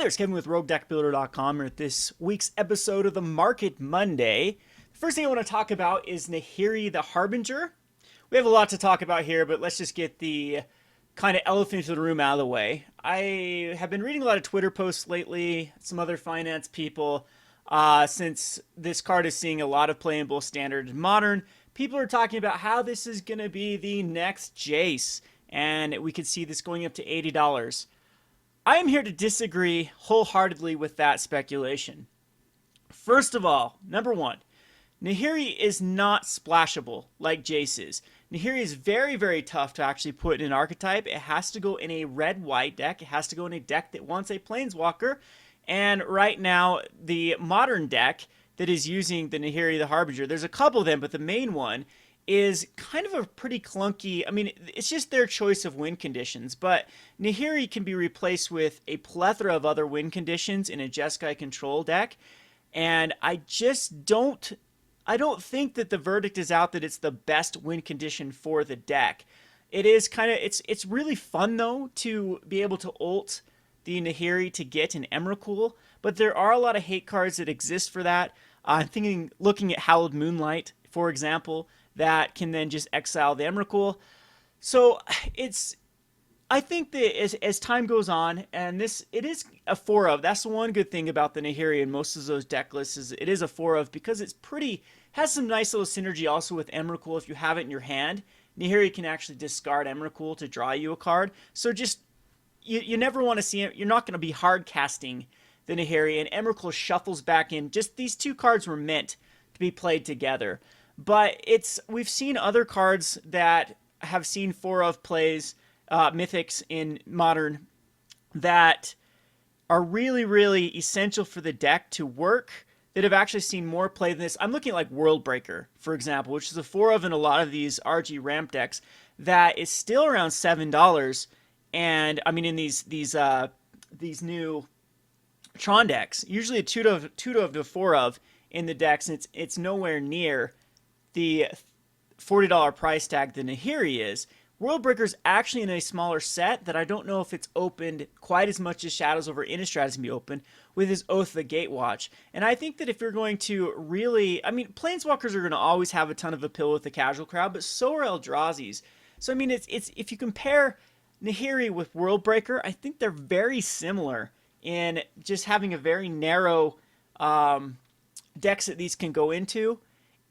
Hi there, it's Kevin with RogueDeckBuilder.com and this week's episode of the Market Monday. The first thing I want to talk about is Nahiri the Harbinger. We have a lot to talk about here, but let's just get the kind of elephant in the room out of the way. I have been reading a lot of Twitter posts lately, some other finance people, since this card is seeing a lot of play in both Standard and Modern. People are talking about how this is going to be the next Jace, and we could see this going up to $80. I am here to disagree wholeheartedly with that speculation. First of all, number one, Nahiri is not splashable like Jace is. Nahiri is very, very tough to actually put in an archetype. It has to go in a red-white deck. It has to go in a deck that wants a Planeswalker. And right now, the modern deck that is using the Nahiri the Harbinger, there's a couple of them, but the main one is kind of a pretty clunky, I mean, it's just their choice of win conditions, but Nahiri can be replaced with a plethora of other win conditions in a Jeskai control deck, and I don't think that the verdict is out that it's the best win condition for the deck. It is kind of, it's really fun though to be able to ult the Nahiri to get an Emrakul, but there are a lot of hate cards that exist for that. I'm thinking, looking at Hallowed Moonlight, for example, that can then just exile the Emrakul. So I think that as time goes on, and it is a 4 of, that's the one good thing about the Nahiri and most of those deck lists is it is a 4 of because it's has some nice little synergy also with Emrakul if you have it in your hand. Nahiri can actually discard Emrakul to draw you a card. So just, you never want to see it. You're not going to be hard casting the Nahiri, and Emrakul shuffles back in. Just these two cards were meant to be played together. But we've seen other cards that have seen 4 of plays, mythics in Modern, that are really, really essential for the deck to work, that have actually seen more play than this. I'm looking at like Worldbreaker, for example, which is a 4 of in a lot of these RG ramp decks that is still around $7. And I mean, in these new Tron decks, usually a 2 to 4 of in the decks, and it's nowhere near the $40 price tag the Nahiri is. Worldbreaker's actually in a smaller set that I don't know if it's opened quite as much as Shadows over Innistrad is going to be open with his Oath of the Gatewatch. And I think that if you're going to really, I mean, Planeswalkers are going to always have a ton of appeal with the casual crowd, but so are Eldrazi's. So I mean, it's if you compare Nahiri with Worldbreaker, I think they're very similar in just having a very narrow decks that these can go into.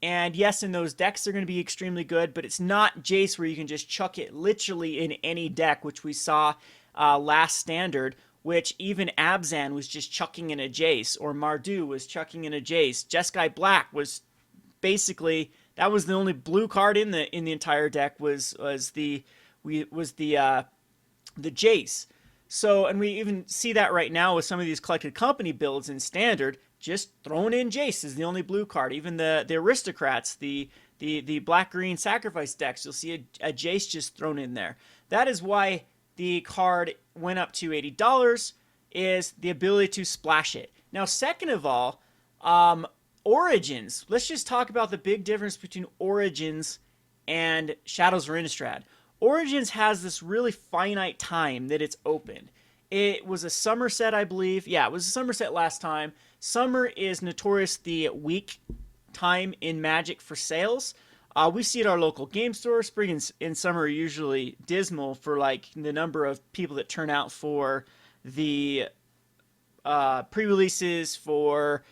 And yes, in those decks, they're going to be extremely good, but it's not Jace where you can just chuck it literally in any deck, which we saw last Standard, which even Abzan was just chucking in a Jace, or Mardu was chucking in a Jace. Jeskai Black was basically, that was the only blue card in the entire deck was the Jace. So, and we even see that right now with some of these collected company builds in Standard. Just thrown in Jace is the only blue card. Even the aristocrats, the black-green sacrifice decks, you'll see a Jace just thrown in there. That is why the card went up to $80, is the ability to splash it. Now, second of all, Origins. Let's just talk about the big difference between Origins and Shadows over Innistrad. Origins has this really finite time that it's open. It was a summer set, I believe. Yeah, it was a summer set last time. Summer is notorious the weak time in Magic for sales. We see it at our local game store. Spring and summer are usually dismal for like the number of people that turn out for the pre-releases for...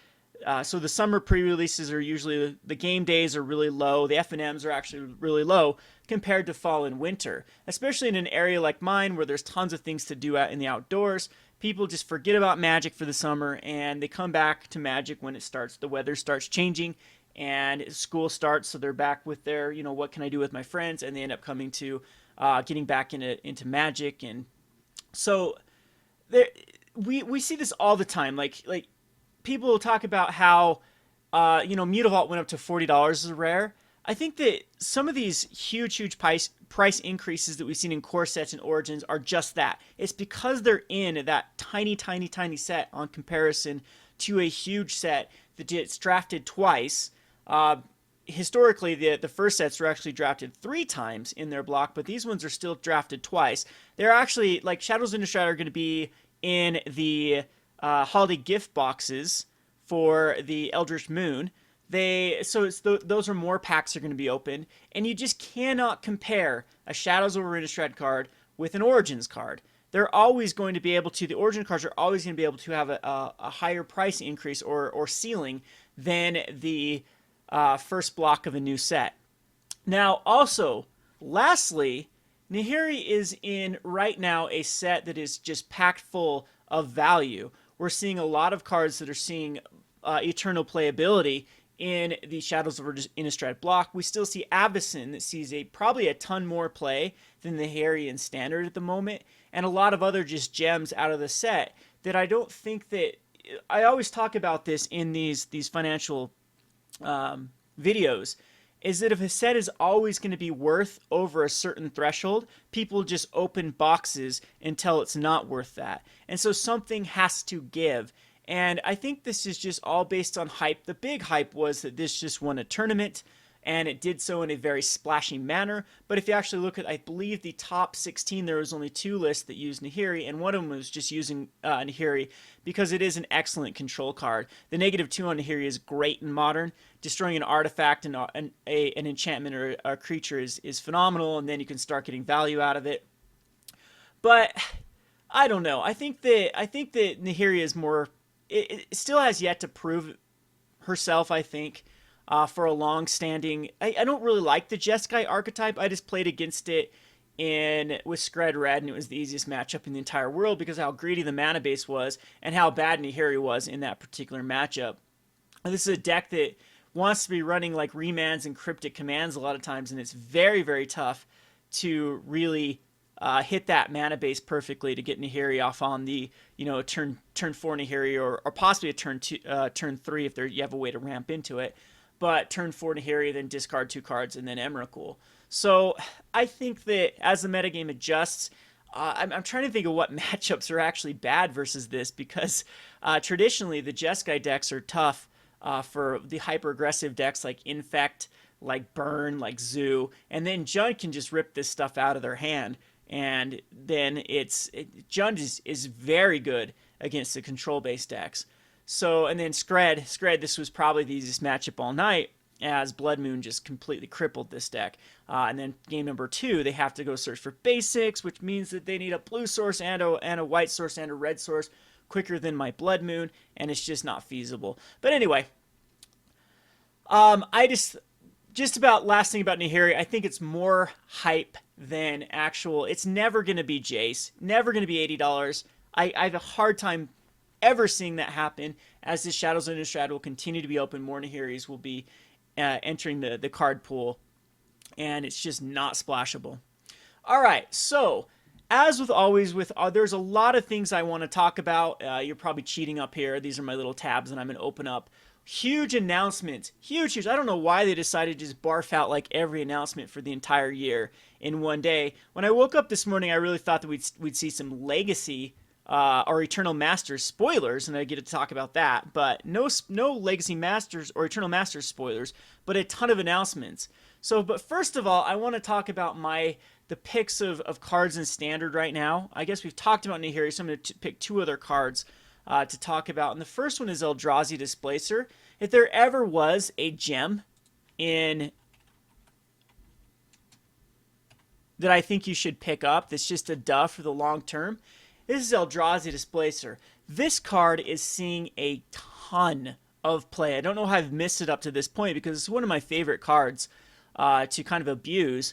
so the summer pre-releases are usually, the game days are really low. The F&Ms are actually really low compared to fall and winter, especially in an area like mine where there's tons of things to do out in the outdoors. People just forget about Magic for the summer and they come back to Magic when it starts, the weather starts changing and school starts. So they're back with their, what can I do with my friends? And they end up coming to getting back into Magic. And so we see this all the time. Like people will talk about how, Mutavault went up to $40 as a rare. I think that some of these huge price increases that we've seen in core sets and Origins are just that. It's because they're in that tiny set on comparison to a huge set that gets drafted twice. Historically, the first sets were actually drafted 3 times in their block, but these ones are still drafted twice. They're actually, like Shadows of Innistrad are going to be in the holiday gift boxes for the Eldritch Moon. Those are more packs are going to be opened, and you just cannot compare a Shadows over Innistrad card with an Origins card. They're always going to be able to. The Origin cards are always going to be able to have a higher price increase or ceiling than the first block of a new set. Now, also, lastly, Nahiri is in right now a set that is just packed full of value. We're seeing a lot of cards that are seeing eternal playability in the Shadows of Innistrad block. We still see Avacyn that sees probably a ton more play than the Nahiri in Standard at the moment, and a lot of other just gems out of the set that I don't think that... I always talk about this in these financial videos, is that if a set is always going to be worth over a certain threshold, people just open boxes until it's not worth that. And so something has to give. And I think this is just all based on hype. The big hype was that this just won a tournament, and it did so in a very splashy manner. But if you actually look at, I believe, the top 16, there was only 2 lists that used Nahiri, and one of them was just using Nahiri because it is an excellent control card. The -2 on Nahiri is great in Modern. Destroying an artifact and an enchantment or a creature is phenomenal, and then you can start getting value out of it. But I don't know. I think that Nahiri is more... It still has yet to prove herself, I think, for a long-standing... I don't really like the Jeskai archetype. I just played against it with Skred Red, and it was the easiest matchup in the entire world because of how greedy the mana base was and how bad Nahiri was in that particular matchup. And this is a deck that wants to be running like remands and cryptic commands a lot of times, and it's very, very tough to really... hit that mana base perfectly to get Nahiri off on the turn 4 Nahiri or possibly a turn 3 if you have a way to ramp into it. But turn 4 Nahiri, then discard 2 cards, and then Emrakul. So I think that as the metagame adjusts, I'm trying to think of what matchups are actually bad versus this, because traditionally the Jeskai decks are tough for the hyper-aggressive decks like Infect, like Burn, like Zoo, and then Jund can just rip this stuff out of their hand. And then Jund is very good against the control-based decks. So, and then Skred, this was probably the easiest matchup all night, as Blood Moon just completely crippled this deck. And then game number 2, they have to go search for basics, which means that they need a blue source and a white source and a red source quicker than my Blood Moon, and it's just not feasible. But anyway, just about last thing about Nahiri, I think it's more hype than actual. It's never going to be Jace, never going to be $80. I have a hard time ever seeing that happen, as the Shadows of Innistrad will continue to be open. More Nahiris will be entering the card pool, and it's just not splashable. All right, so as with always, there's a lot of things I want to talk about. You're probably cheating up here. These are my little tabs, and I'm going to open up. Huge announcements. Huge. I don't know why they decided to just barf out like every announcement for the entire year in one day. When I woke up this morning, I really thought that we'd see some Legacy or Eternal Masters spoilers, and I get to talk about that. But no Legacy Masters or Eternal Masters spoilers, but a ton of announcements. But first of all, I want to talk about the picks of cards in Standard right now. I guess we've talked about Nahiri, so I'm going to pick 2 other cards to talk about. And the first one is Eldrazi Displacer. If there ever was a gem that I think you should pick up that's just a duh for the long term, this is Eldrazi Displacer. This card is seeing a ton of play. I don't know how I've missed it up to this point, because it's one of my favorite cards to kind of abuse.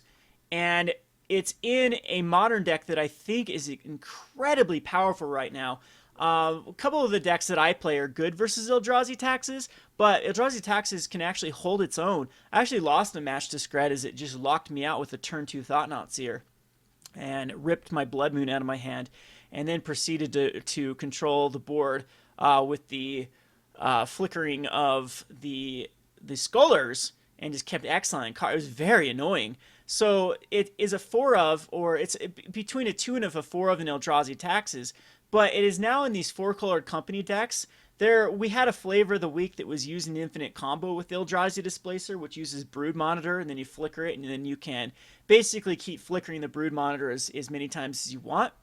And it's in a Modern deck that I think is incredibly powerful right now. A couple of the decks that I play are good versus Eldrazi Taxes, but Eldrazi Taxes can actually hold its own. I actually lost a match to Skred as it just locked me out with a turn 2 Thought-Knot Seer and ripped my Blood Moon out of my hand, and then proceeded to control the board with the flickering of the Scholars, and just kept exiling cards. It was very annoying. So it is a 4 of, or it's between a 2 and a 4 of an Eldrazi Taxes, but it is now in these 4-colored company decks. We had a flavor of the week that was using the infinite combo with Eldrazi Displacer, which uses Brood Monitor, and then you flicker it, and then you can basically keep flickering the Brood Monitor as many times as you want.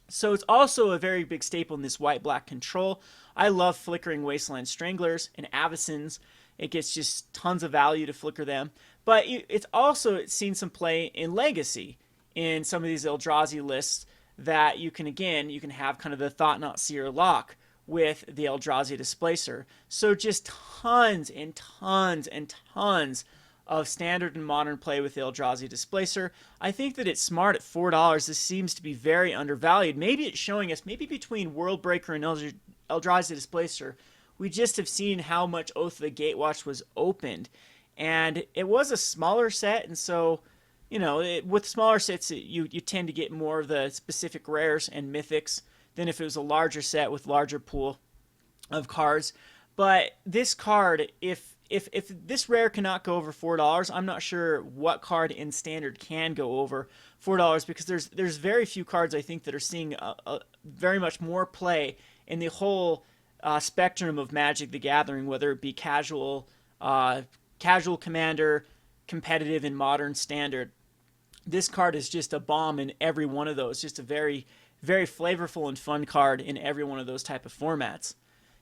So it's also a very big staple in this white-black control. I love flickering Wasteland Stranglers and Avacins. It gets just tons of value to flicker them. But it's also seen some play in Legacy in some of these Eldrazi lists that you can, again, you can have kind of the Thought-Knot Seer lock with the Eldrazi Displacer. So just tons and tons and tons of standard and modern play with the Eldrazi Displacer. I think that it's smart at $4. This seems to be very undervalued. Maybe it's showing us, maybe between Worldbreaker and Eldrazi Displacer, we just have seen how much Oath of the Gatewatch was opened. And it was a smaller set, and so, you know, with smaller sets, you tend to get more of the specific rares and mythics than if it was a larger set with larger pool of cards. But this card, if this rare cannot go over $4, I'm not sure what card in standard can go over $4, because there's very few cards I think that are seeing very much more play in the whole spectrum of Magic the Gathering, whether it be casual, casual commander, competitive, and modern standard. This card is just a bomb in every one of those. Just a very, very flavorful and fun card in every one of those type of formats.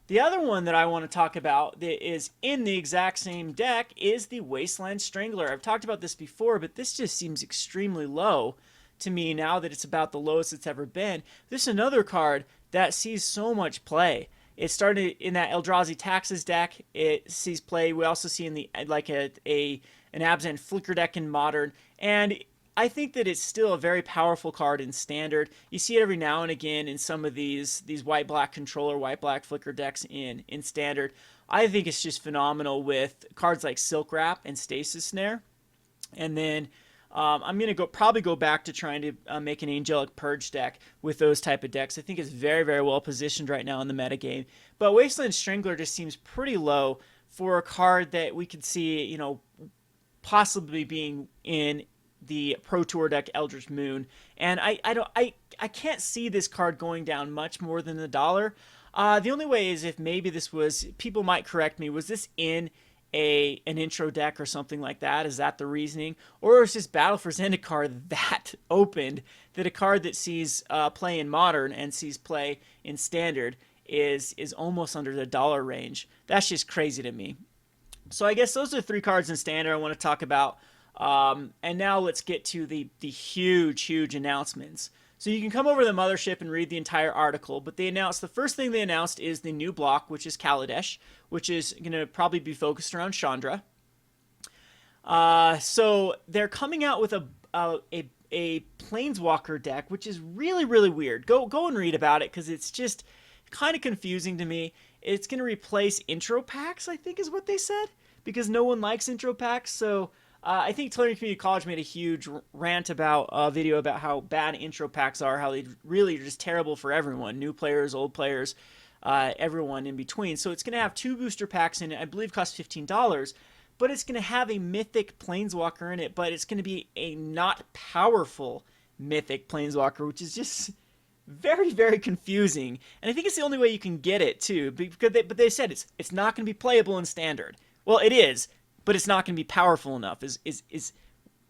The other one that I want to talk about that is in the exact same deck is the Wasteland Strangler. I've talked about this before, but this just seems extremely low to me now that it's about the lowest it's ever been. This is another card that sees so much play. It started in that Eldrazi Taxes deck. It sees play. We also see in the like an Abzan Flicker deck in Modern, and I think that it's still a very powerful card in Standard. You see it every now and again in some of these white-black controller, white-black Flicker decks in Standard. I think it's just phenomenal with cards like Silk Wrap and Stasis Snare. And then I'm going to probably go back to trying to make an Angelic Purge deck with those type of decks. I think it's very, very well positioned right now in the metagame. But Wasteland Strangler just seems pretty low for a card that we could see, you know, possibly being in the Pro Tour deck Eldritch Moon, and I can't see this card going down much more than $1. The only way is if maybe this was, people might correct me, was this in an intro deck or something like that? Is that the reasoning, or is this Battle for Zendikar that opened that a card that sees play in Modern and sees play in Standard is almost under the $1 range? That's just crazy to me. So I guess those are 3 cards in Standard I want to talk about. And now let's get to the huge announcements. So you can come over to the mothership and read the entire article, but the first thing they announced is the new block, which is Calladesh, which is going to probably be focused around Chandra. So they're coming out with a Planeswalker deck, which is really, really weird. Go and read about it, because it's just kind of confusing to me. It's going to replace intro packs, I think is what they said, because no one likes intro packs. So I think Tulare Community College made a huge rant about a video about how bad intro packs are, how they really are just terrible for everyone, new players, old players, everyone in between. So it's going to have 2 booster packs in it, I believe cost $15, but it's going to have a mythic Planeswalker in it, but it's going to be a not powerful mythic Planeswalker, which is just very, very confusing. And I think it's the only way you can get it, too, but they said it's not going to be playable in Standard. Well, it is, but it's not going to be powerful enough.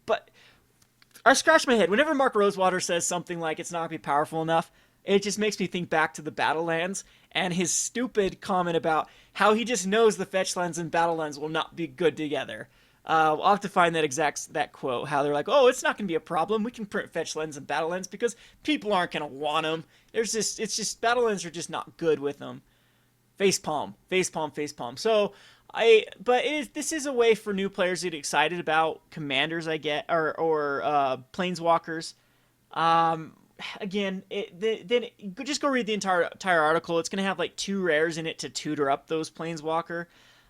But I scratch my head whenever Mark Rosewater says something like it's not going to be powerful enough. It just makes me think back to the Battlelands and his stupid comment about how he just knows the fetch lands and Battlelands will not be good together. I'll have to find that quote. How they're like, oh, it's not going to be a problem. We can print fetch lands and Battlelands because people aren't going to want them. It's just Battlelands are just not good with them. Facepalm. So this is a way for new players to get excited about commanders, I get, or planeswalkers. Again, then just go read the entire article. It's gonna have like 2 rares in it to tutor up those planeswalker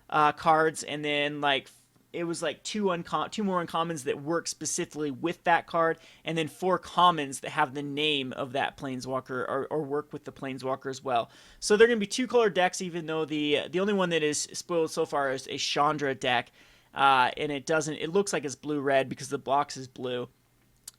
cards, and then like it was like 2 more uncommons that work specifically with that card, and then 4 commons that have the name of that planeswalker or work with the planeswalker as well. So they're going to be 2-color decks, even though the only one that is spoiled so far is a Chandra deck, and it looks like it's blue-red because the box is blue.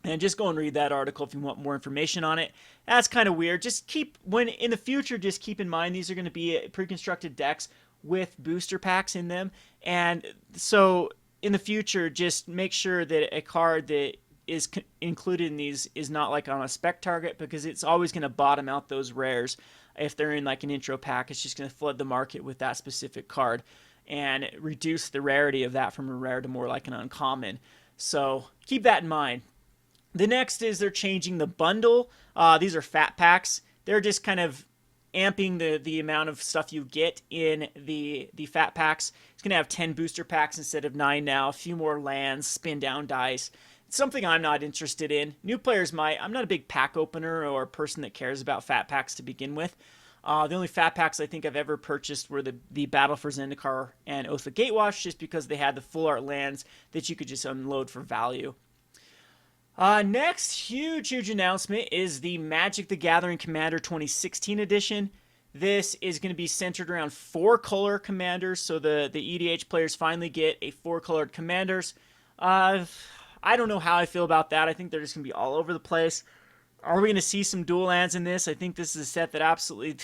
And just go and read that article if you want more information on it. That's kind of weird. In the future, just keep in mind these are going to be pre-constructed decks with booster packs in them, and so in the future just make sure that a card that is included in these is not like on a spec target, because it's always going to bottom out those rares. If they're in like an intro pack, it's just going to flood the market with that specific card and reduce the rarity of that from a rare to more like an uncommon. So keep that in mind. The next is they're changing the bundle. These are fat packs. They're just kind of amping the amount of stuff you get in the fat packs. It's going to have 10 booster packs instead of 9 now, a few more lands, spin down dice. It's something I'm not interested in. New players might. I'm not a big pack opener or a person that cares about fat packs to begin with. The only fat packs I think I've ever purchased were the Battle for Zendikar and Oath of Gatewatch, just because they had the full art lands that you could just unload for value. Next huge announcement is the Magic the Gathering Commander 2016 edition. This is going to be centered around 4-color commanders, so the EDH players finally get a 4-colored commanders. I don't know how I feel about that. I think they're just going to be all over the place. Are we going to see some dual lands in this? I think this is a set that absolutely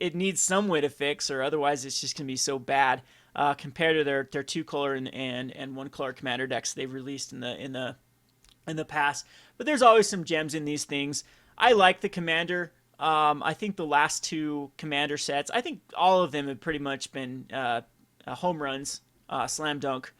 it needs some way to fix, or otherwise it's just going to be so bad compared to their 2-color and 1-color commander decks they've released in the past. But there's always some gems in these things. I like the commander. I think the last 2 commander sets, I think all of them have pretty much been home runs, slam dunk,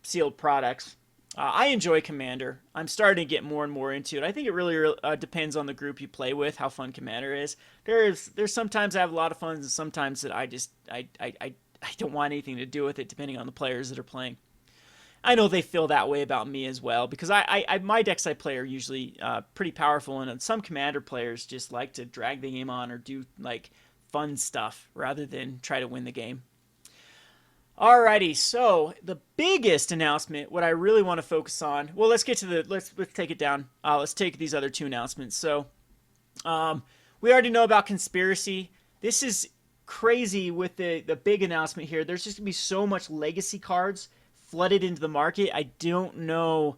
sealed products. I enjoy Commander. I'm starting to get more and more into it. I think it really depends on the group you play with, how fun Commander is. There's sometimes I have a lot of fun, and sometimes that I don't want anything to do with it, depending on the players that are playing. I know they feel that way about me as well, because my decks I play are usually pretty powerful, and some Commander players just like to drag the game on or do like fun stuff rather than try to win the game. Alrighty, so the biggest announcement, what I really want to focus on, well, let's get to let's take it down. Let's take these other 2 announcements. So, we already know about Conspiracy. This is crazy with the big announcement here. There's just going to be so much legacy cards flooded into the market. I don't know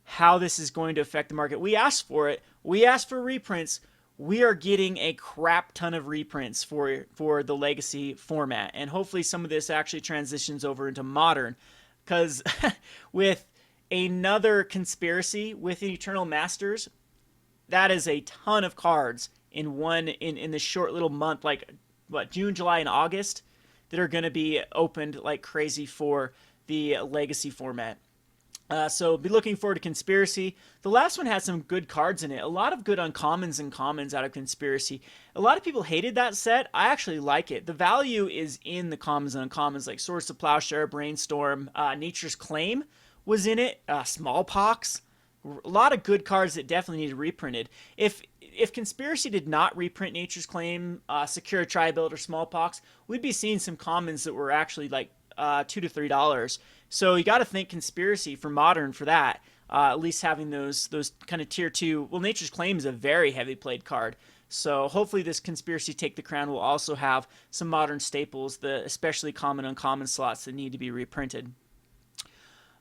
how this is going to affect the market. We asked for it. We asked for reprints. We are getting a crap ton of reprints for the legacy format, and hopefully some of this actually transitions over into modern, because with another Conspiracy with Eternal Masters, that is a ton of cards in the short little month, like what, June, July, and August, that are going to be opened like crazy for the legacy format. So be looking forward to Conspiracy. The last one had some good cards in it. A lot of good uncommons and commons out of Conspiracy. A lot of people hated that set. I actually like it. The value is in the commons and uncommons, like Swords to Plowshare, Brainstorm, Nature's Claim was in it, Smallpox. A lot of good cards that definitely needed reprinted. If Conspiracy did not reprint Nature's Claim, Secure Tri-Build, or Smallpox, we'd be seeing some commons that were actually like $2 to $3. So you got to think Conspiracy for modern for that. At least having those kind of tier 2. Well, Nature's Claim is a very heavy played card. So hopefully this Conspiracy Take the Crown will also have some modern staples, the especially common uncommon slots that need to be reprinted.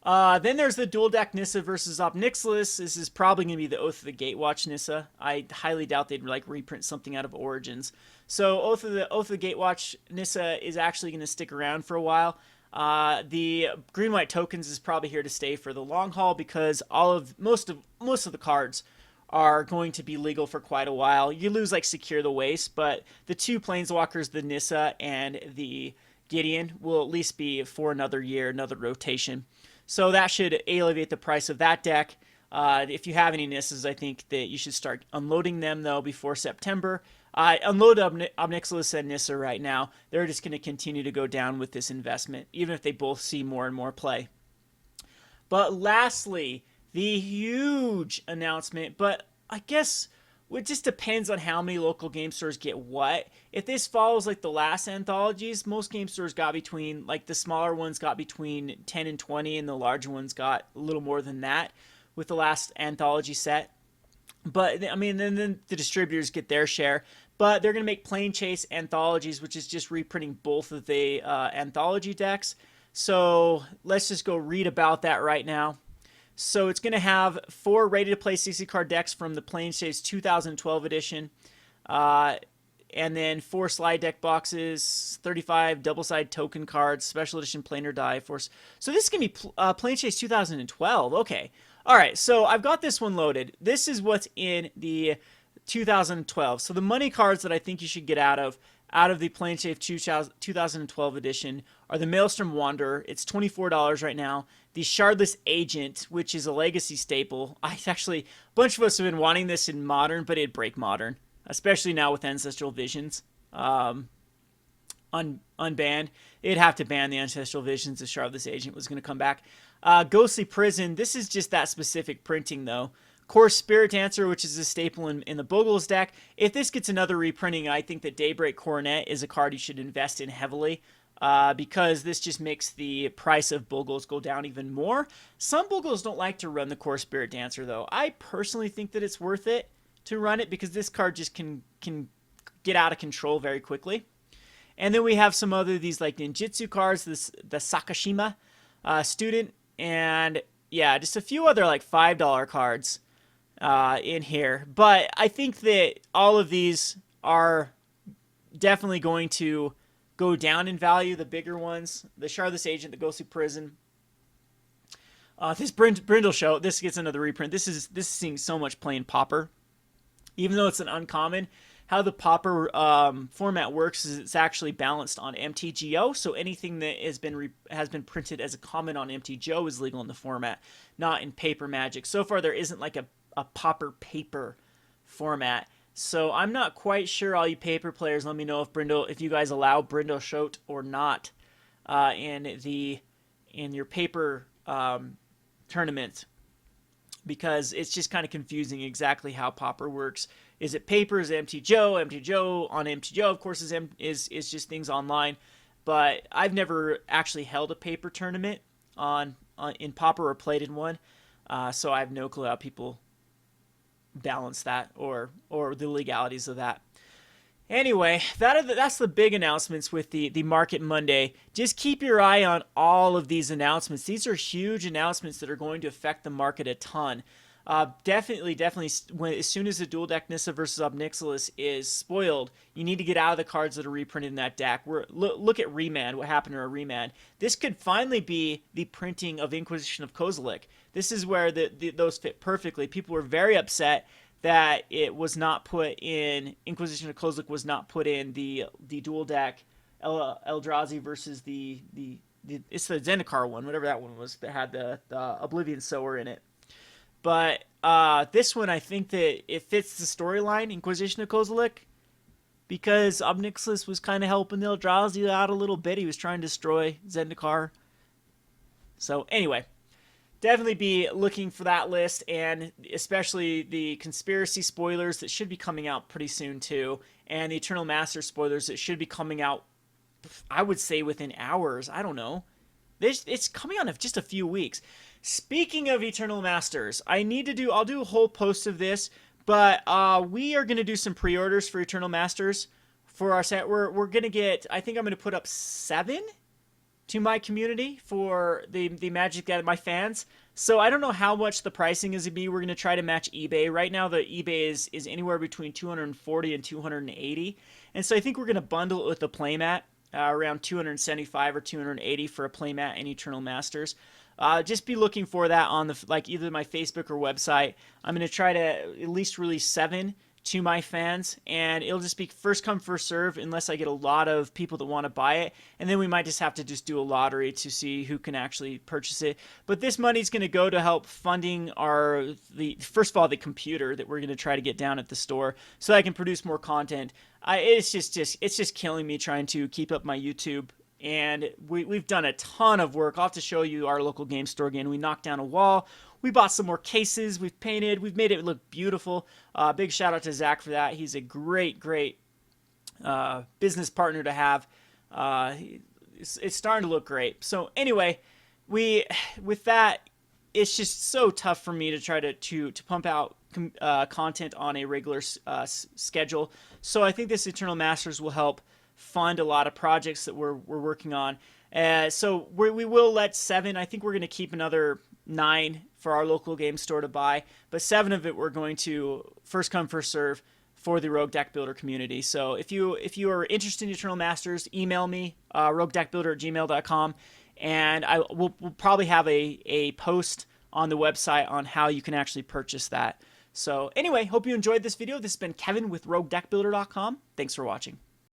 Then there's the dual deck Nissa versus Ob Nixilis. This is probably going to be the Oath of the Gatewatch Nissa. I highly doubt they'd like reprint something out of Origins. So Oath of the Gatewatch Nissa is actually going to stick around for a while. The green-white tokens is probably here to stay for the long haul, because most of the cards are going to be legal for quite a while. You lose like Secure the Waste, but the 2 Planeswalkers, the Nissa and the Gideon, will at least be for another year, another rotation. So that should alleviate the price of that deck. If you have any Nissas, I think that you should start unloading them, though, before September. Unload Ob Nixilis and Nissa right now. They're just going to continue to go down with this investment, even if they both see more and more play. But lastly, the huge announcement, but I guess it just depends on how many local game stores get what. If this follows like the last anthologies, most game stores got between, like the smaller ones got between 10 and 20, and the larger ones got a little more than that with the last anthology set. But, I mean, then the distributors get their share. But they're going to make Plane Chase anthologies, which is just reprinting both of the anthology decks. So let's just go read about that right now. So it's going to have 4 ready-to-play 60-card decks from the Plane Chase 2012 edition. and then 4 slide deck boxes, 35 double-side token cards, special edition planar die force. So this is going to be Planechase 2012. Okay. All right, so I've got this one loaded. This is what's in the 2012. So the money cards that I think you should get out of the Planechase 2012 edition are the Maelstrom Wanderer. It's $24 right now. The Shardless Agent, which is a legacy staple. A bunch of us have been wanting this in Modern, but it'd break Modern, especially now with Ancestral Visions. Unbanned. It'd have to ban the Ancestral Visions if Shardless Agent was going to come back. Ghostly Prison. This is just that specific printing, though. Core Spirit Dancer, which is a staple in the Bogles deck. If this gets another reprinting, I think that Daybreak Coronet is a card you should invest in heavily, because this just makes the price of Bogles go down even more. Some Bogles don't like to run the Core Spirit Dancer, though. I personally think that it's worth it to run it because this card just can get out of control very quickly. And then we have some other these like ninjutsu cards, the Sakashima student, and yeah, just a few other like $5 cards in here. But I think that all of these are definitely going to go down in value. The bigger ones, the Shardless Agent, the Ghostly Prison, this Brindle Show. This gets another reprint. This is seeing so much play in Pauper, even though it's an uncommon. How the Pauper format works is it's actually balanced on MTGO, so anything that has been printed as a common on MTGO is legal in the format, not in Paper Magic. So far, there isn't like a Pauper paper format, so I'm not quite sure. All you paper players, let me know if you guys allow Brindle Shoat or not in your paper tournament, because it's just kind of confusing exactly how Pauper works. Is it paper? Is it MTGO? MTGO on MTGO, of course, is just things online. But I've never actually held a paper tournament in Pauper or played in one, so I have no clue how people balance that or the legalities of that. Anyway, that's the big announcements with the Market Monday. Just keep your eye on all of these announcements. These are huge announcements that are going to affect the market a ton. Definitely, as soon as the dual deck Nissa versus Ob Nixilis is spoiled, you need to get out of the cards that are reprinted in that deck. Look at Remand, what happened to a Remand. This could finally be the printing of Inquisition of Kozilek. This is where those fit perfectly. People were very upset that it was not put in, Inquisition of Kozilek was not put in the dual deck Eldrazi versus it's the Zendikar one, whatever that one was, that had the Oblivion Sower in it. But this one, I think that it fits the storyline, Inquisition of Kozilek, because Ob Nixilis was kind of helping the Eldrazi out a little bit. He was trying to destroy Zendikar. So anyway, definitely be looking for that list, and especially the Conspiracy spoilers that should be coming out pretty soon too, and the Eternal Master spoilers that should be coming out, I would say, within hours. I don't know. It's coming out in just a few weeks. Speaking of Eternal Masters, I'll do a whole post of this, but we are going to do some pre-orders for Eternal Masters for our set. We're going to get, I think I'm going to put up 7 to my community for the Magic that my fans. So I don't know how much the pricing is going to be. We're going to try to match eBay. Right now the eBay is anywhere between $240 and $280. And so I think we're going to bundle it with the playmat, around $275 or $280 for a playmat and Eternal Masters. Just be looking for that on either my Facebook or website. I'm going to try to at least release 7 to my fans, and it'll just be first come first serve unless I get a lot of people that want to buy it, and then we might just have to just do a lottery to see who can actually purchase it. But this money's going to go to help funding first of all the computer that we're going to try to get down at the store so I can produce more content. It's just killing me trying to keep up my YouTube. And we've done a ton of work. I'll have to show you our local game store again. We knocked down a wall. We bought some more cases. We've painted. We've made it look beautiful. Big shout out to Zach for that. He's a great business partner to have. It's starting to look great. So anyway, with that, it's just so tough for me to try to pump out content on a regular schedule. So I think this Eternal Masters will help fund a lot of projects that we're working on. So we will let 7. I think we're going to keep another 9 for our local game store to buy, but 7 of it we're going to first come first serve for the Rogue Deck Builder community. So if you are interested in Eternal Masters, email me, roguedeckbuilder@gmail.com, and we'll probably have a post on the website on how you can actually purchase that. So anyway, hope you enjoyed this video. This has been Kevin with roguedeckbuilder.com. Thanks for watching.